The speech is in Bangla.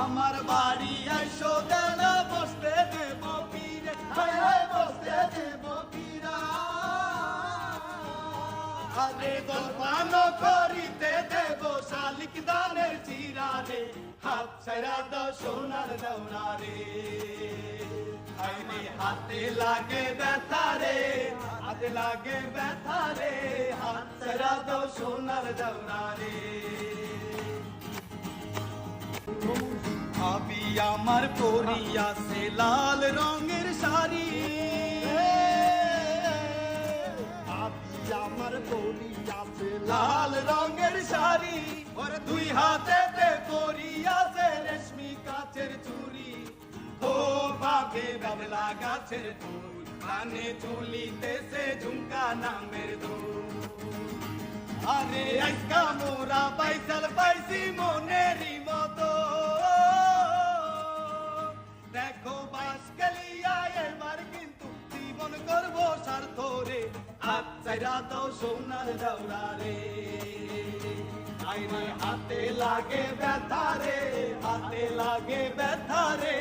আমার বাড়ি আইসো দেনা বসতে দেব পীরে, হায় হায় বসতে দেব পীরা। আরে দোকান করিতে দেব শালিক দানের চিরা রে, হাত ছাইরা দাও সোনার দাওরা রে। আইরে হাতে লাগে ব্যথা রে, হাতে লাগে ব্যথা রে, হাত ছাইরা দাও সোনার দাওরা রে। ভাবি আমার পরিয়াছে লাল রঙের শাড়ি, ভাবি আমার পরিয়াছে লাল রঙের শাড়ি। ওর দুই হাতেতে পরিয়াছে রেশমি কাচের চুড়ি। ও ভাবে বাবলা গাছের ফুল, কানে ঝুলিতেছে ঝুমকা নামের দুল। আরে আজকা মোরা পাইসাল পাইছি মনেরই মতো, দেখো বাস গেলিয়া এবার কিন্তু জীবন করবো স্বার্থ রে, হাত চাইরা দাও সোনার দাওরা রে। আইরে হাতে লাগে ব্যথা রে, হাতে লাগে ব্যথা রে।